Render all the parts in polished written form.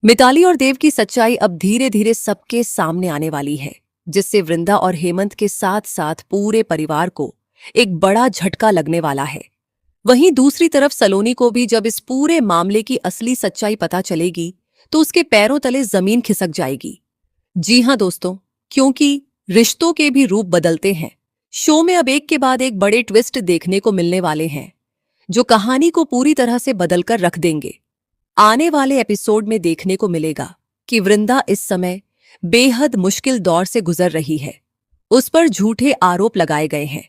मिताली और देव की सच्चाई अब धीरे धीरे सबके सामने आने वाली है, जिससे वृंदा और हेमंत के साथ साथ पूरे परिवार को एक बड़ा झटका लगने वाला है। वहीं दूसरी तरफ सलोनी को भी जब इस पूरे मामले की असली सच्चाई पता चलेगी तो उसके पैरों तले जमीन खिसक जाएगी। जी हां दोस्तों, क्योंकि रिश्तों के भी रूप बदलते हैं। शो में अब एक के बाद एक बड़े ट्विस्ट देखने को मिलने वाले हैं, जो कहानी को पूरी तरह से बदलकर रख देंगे। आने वाले एपिसोड में देखने को मिलेगा कि वृंदा इस समय बेहद मुश्किल दौर से गुजर रही है। उस पर झूठे आरोप लगाए गए हैं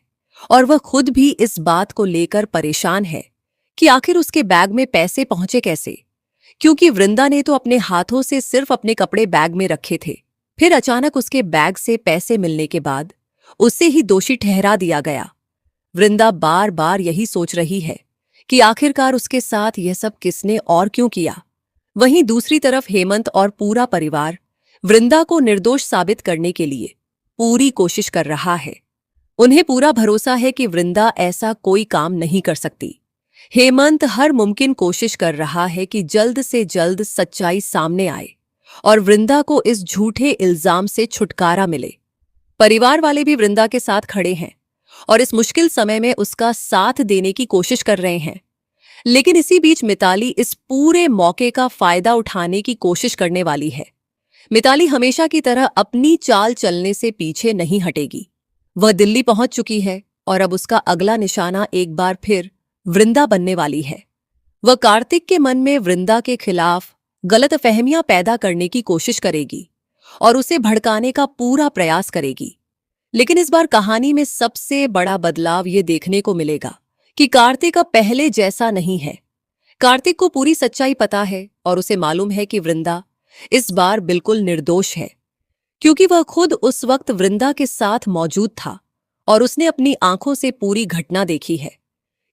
और वह खुद भी इस बात को लेकर परेशान है कि आखिर उसके बैग में पैसे पहुंचे कैसे, क्योंकि वृंदा ने तो अपने हाथों से सिर्फ अपने कपड़े बैग में रखे थे। फिर अचानक उसके बैग से पैसे मिलने के बाद उसे ही दोषी ठहरा दिया गया। वृंदा बार बार यही सोच रही है कि आखिरकार उसके साथ यह सब किसने और क्यों किया। वहीं दूसरी तरफ हेमंत और पूरा परिवार वृंदा को निर्दोष साबित करने के लिए पूरी कोशिश कर रहा है। उन्हें पूरा भरोसा है कि वृंदा ऐसा कोई काम नहीं कर सकती। हेमंत हर मुमकिन कोशिश कर रहा है कि जल्द से जल्द सच्चाई सामने आए और वृंदा को इस झूठे इल्जाम से छुटकारा मिले। परिवार वाले भी वृंदा के साथ खड़े हैं और इस मुश्किल समय में उसका साथ देने की कोशिश कर रहे हैं। लेकिन इसी बीच मिताली इस पूरे मौके का फायदा उठाने की कोशिश करने वाली है। मिताली हमेशा की तरह अपनी चाल चलने से पीछे नहीं हटेगी। वह दिल्ली पहुंच चुकी है और अब उसका अगला निशाना एक बार फिर वृंदा बनने वाली है। वह कार्तिक के मन में वृंदा के खिलाफ गलतफहमियां पैदा करने की कोशिश करेगी और उसे भड़काने का पूरा प्रयास करेगी। लेकिन इस बार कहानी में सबसे बड़ा बदलाव ये देखने को मिलेगा कि कार्तिक अब पहले जैसा नहीं है। कार्तिक को पूरी सच्चाई पता है और उसे मालूम है कि वृंदा इस बार बिल्कुल निर्दोष है, क्योंकि वह खुद उस वक्त वृंदा के साथ मौजूद था और उसने अपनी आंखों से पूरी घटना देखी है।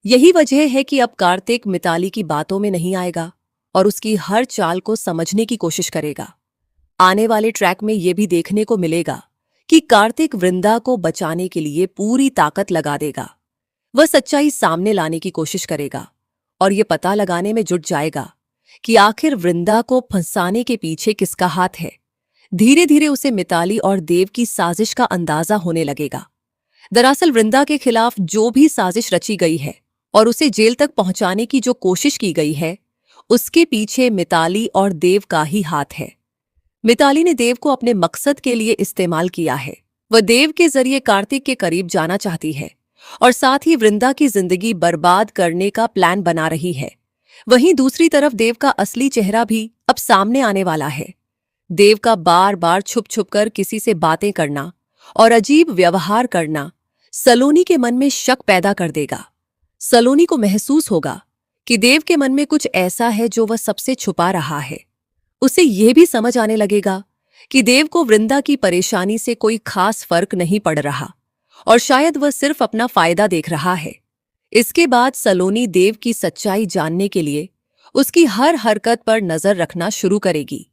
यही वजह है कि अब कार्तिक मिताली की बातों में नहीं आएगा और उसकी हर चाल को समझने की कोशिश करेगा। आने वाले ट्रैक में यह भी देखने को मिलेगा कि कार्तिक वृंदा को बचाने के लिए पूरी ताकत लगा देगा। वह सच्चाई सामने लाने की कोशिश करेगा और यह पता लगाने में जुट जाएगा कि आखिर वृंदा को फंसाने के पीछे किसका हाथ है। धीरे धीरे उसे मिताली और देव की साजिश का अंदाजा होने लगेगा। दरअसल वृंदा के खिलाफ जो भी साजिश रची गई है और उसे जेल तक पहुंचाने की जो कोशिश की गई है, उसके पीछे मिताली और देव का ही हाथ है। मिताली ने देव को अपने मकसद के लिए इस्तेमाल किया है। वह देव के जरिए कार्तिक के करीब जाना चाहती है और साथ ही वृंदा की जिंदगी बर्बाद करने का प्लान बना रही है। वहीं दूसरी तरफ देव का असली चेहरा भी अब सामने आने वाला है। देव का बार बार छुप छुप कर किसी से बातें करना और अजीब व्यवहार करना सलोनी के मन में शक पैदा कर देगा। सलोनी को महसूस होगा कि देव के मन में कुछ ऐसा है जो वह सबसे छुपा रहा है। उसे यह भी समझ आने लगेगा कि देव को वृंदा की परेशानी से कोई खास फर्क नहीं पड़ रहा और शायद वह सिर्फ अपना फायदा देख रहा है। इसके बाद सलोनी देव की सच्चाई जानने के लिए उसकी हर हरकत पर नजर रखना शुरू करेगी।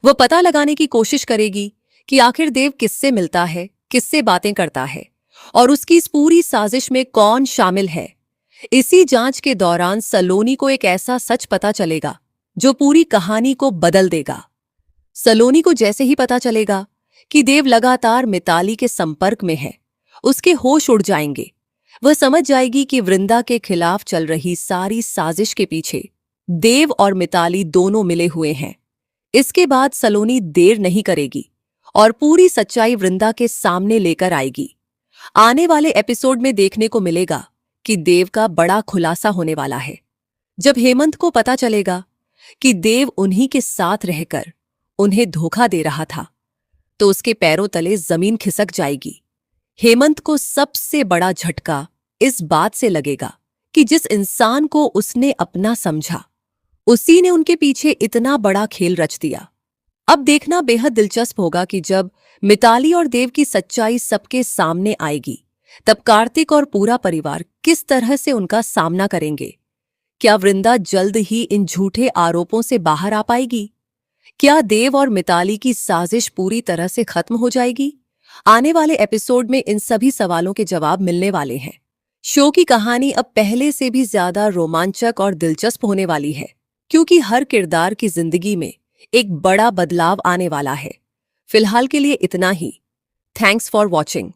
वह पता लगाने की कोशिश करेगी कि आखिर देव किससे मिलता है, किससे बातें करता है और उसकी इस पूरी साजिश में कौन शामिल है। इसी जांच के दौरान सलोनी को एक ऐसा सच पता चलेगा जो पूरी कहानी को बदल देगा। सलोनी को जैसे ही पता चलेगा कि देव लगातार मिताली के संपर्क में है, उसके होश उड़ जाएंगे। वह समझ जाएगी कि वृंदा के खिलाफ चल रही सारी साजिश के पीछे देव और मिताली दोनों मिले हुए हैं। इसके बाद सलोनी देर नहीं करेगी और पूरी सच्चाई वृंदा के सामने लेकर आएगी। आने वाले एपिसोड में देखने को मिलेगा कि देव का बड़ा खुलासा होने वाला है। जब हेमंत को पता चलेगा कि देव उन्हीं के साथ रहकर उन्हें धोखा दे रहा था, तो उसके पैरों तले जमीन खिसक जाएगी। हेमंत को सबसे बड़ा झटका इस बात से लगेगा कि जिस इंसान को उसने अपना समझा, उसी ने उनके पीछे इतना बड़ा खेल रच दिया। अब देखना बेहद दिलचस्प होगा कि जब मिताली और देव की सच्चाई सबके सामने आएगी, तब कार्तिक और पूरा परिवार किस तरह से उनका सामना करेंगे। क्या वृंदा जल्द ही इन झूठे आरोपों से बाहर आ पाएगी? क्या देव और मिताली की साजिश पूरी तरह से खत्म हो जाएगी? आने वाले एपिसोड में इन सभी सवालों के जवाब मिलने वाले हैं। शो की कहानी अब पहले से भी ज्यादा रोमांचक और दिलचस्प होने वाली है, क्योंकि हर किरदार की जिंदगी में एक बड़ा बदलाव आने वाला है। फिलहाल के लिए इतना ही। Thanks for watching.